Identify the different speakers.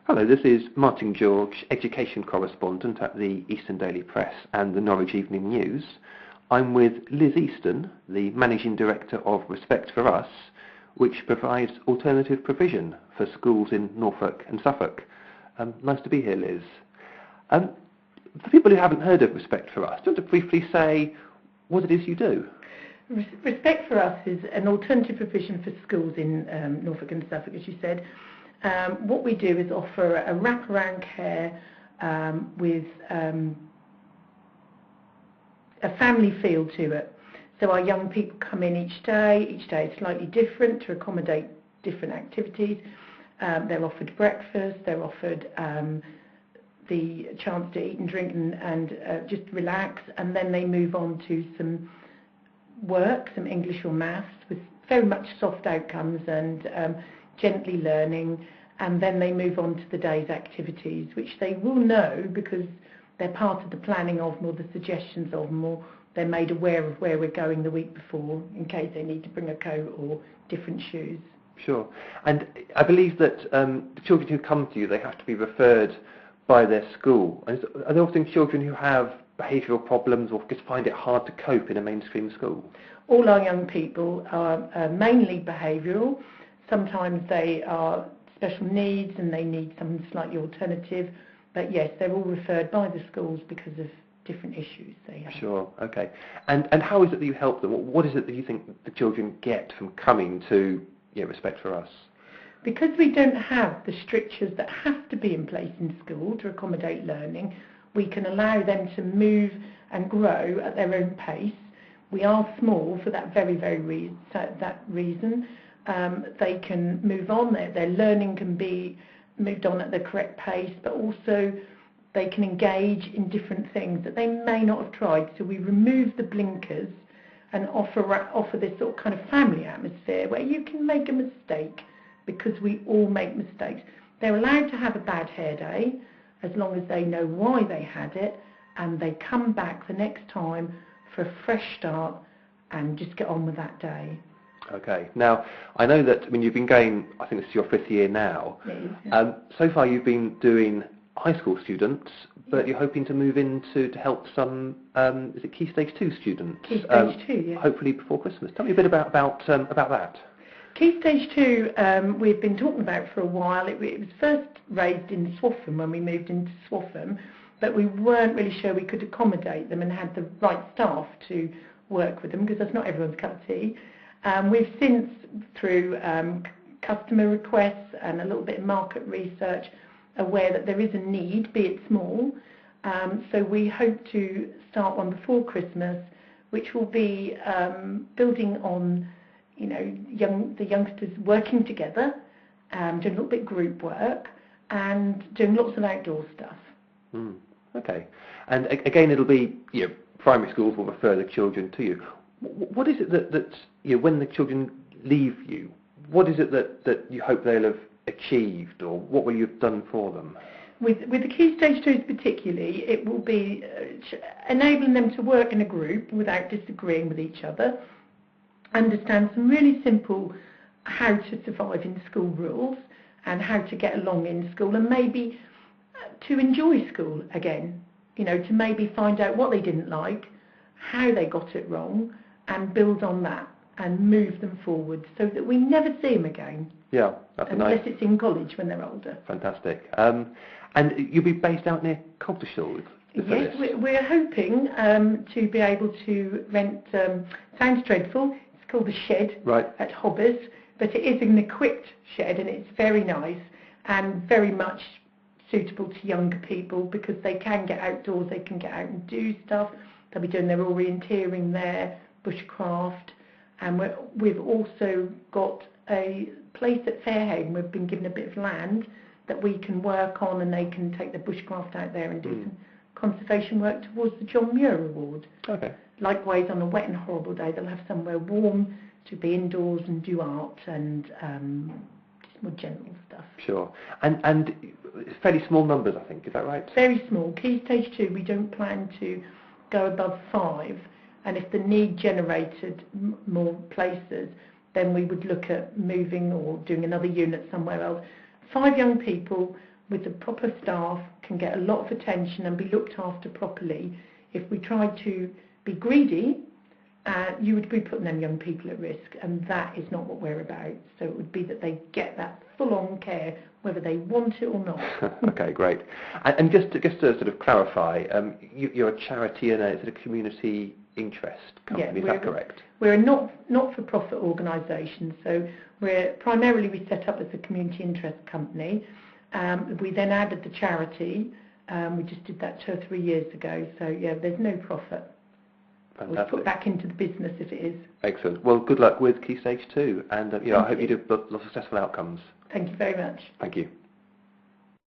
Speaker 1: Hello, this is Martin George, education correspondent at the Eastern Daily Press and the Norwich Evening News. I'm with Liz Easton, the Managing Director of Respect4Us, which provides alternative provision for schools in Norfolk and Suffolk. Nice to be here, Liz. For people who haven't heard of Respect4Us, do you want to briefly say what it is you do?
Speaker 2: Respect4Us is an alternative provision for schools in Norfolk and Suffolk, as you said. What we do is offer a wraparound care with a family feel to it. So our young people come in each day is slightly different to accommodate different activities. They're offered breakfast, they're offered the chance to eat and drink and just relax, and then they move on to some work, some English or maths, with very much soft outcomes and gently learning, and then they move on to the day's activities, which they will know because they're part of the planning of them or the suggestions of them, or they're made aware of where we're going the week before in case they need to bring a coat or different shoes.
Speaker 1: Sure. And I believe that the children who come to you, they have to be referred by their school. And are there often children who have behavioural problems or just find it hard to cope in a mainstream school?
Speaker 2: All our young people are mainly behavioural. Sometimes they are special needs and they need something slightly alternative. But yes, they're all referred by the schools because of different issues they have.
Speaker 1: Sure, okay. And how is it that you help them? What is it that you think the children get from coming to Respect4Us?
Speaker 2: Because we don't have the strictures that have to be in place in school to accommodate learning, we can allow them to move and grow at their own pace. We are small for that very reason. They can move on, their learning can be moved on at the correct pace, but also they can engage in different things that they may not have tried. So we remove the blinkers and offer this sort of kind of family atmosphere where you can make a mistake, because we all make mistakes. They're allowed to have a bad hair day as long as they know why they had it, and they come back the next time for a fresh start and just get on with that day.
Speaker 1: Okay. Now, I know that you've been going, I think this is your 5th year now.
Speaker 2: Yeah.
Speaker 1: So far you've been doing high school students, but you're hoping to move into to help some, is it Key Stage 2 students?
Speaker 2: Key Stage 2, yes.
Speaker 1: Hopefully before Christmas. Tell me a bit about that.
Speaker 2: Key Stage 2 we've been talking about for a while. It was first raised in Swaffham when we moved into Swaffham, but we weren't really sure we could accommodate them and had the right staff to work with them, because that's not everyone's cup of tea. We've since, through customer requests and a little bit of market research, aware that there is a need, be it small. So we hope to start one before Christmas, which will be building on the youngsters working together, doing a little bit of group work and doing lots of outdoor stuff.
Speaker 1: Okay. And again, it'll be, primary schools will refer the children to you. What is it that when the children leave you, what is it that you hope they'll have achieved, or what will you have done for them?
Speaker 2: With the Key Stage 2s particularly, it will be enabling them to work in a group without disagreeing with each other, understand some really simple how to survive in school rules and how to get along in school, and maybe to enjoy school again, to maybe find out what they didn't like, how they got it wrong, and build on that and move them forward so that we never see them again.
Speaker 1: Yeah, that's
Speaker 2: unless it's in college when they're older.
Speaker 1: Fantastic. And you'll be based out near Coltishall?
Speaker 2: Yes, we're hoping to be able to rent, sounds dreadful, it's called the Shed at Hobbers, but it is an equipped shed and it's very nice and very much suitable to younger people because they can get outdoors, they can get out and do stuff. They'll be doing their orienteering there, bushcraft, and we've also got a place at Fairhaven. We've been given a bit of land that we can work on, and they can take the bushcraft out there and do some conservation work towards the John Muir Award.
Speaker 1: Okay. Likewise,
Speaker 2: on a wet and horrible day, they'll have somewhere warm to be indoors and do art and just more general stuff.
Speaker 1: Sure. And fairly small numbers, I think. Is that right?
Speaker 2: Very small. Key Stage 2, we don't plan to go above 5, and if the need generated more places, then we would look at moving or doing another unit somewhere else. 5 young people with the proper staff can get a lot of attention and be looked after properly. If we tried to be greedy, you would be putting them young people at risk, and that is not what we're about. So it would be that they get that full-on care, whether they want it or not.
Speaker 1: Okay, great. And just to sort of clarify, you're a charity and a sort of community interest company, is that correct?
Speaker 2: We're a not-for-profit organisation, so we set up as a community interest company. We then added the charity. We just did that 2 or 3 years ago, so yeah, there's no profit.
Speaker 1: Fantastic.
Speaker 2: We'll put back into the business if it is.
Speaker 1: Excellent. Well, good luck with Key Stage 2, and I hope you do lots of successful outcomes.
Speaker 2: Thank you very much.
Speaker 1: Thank you.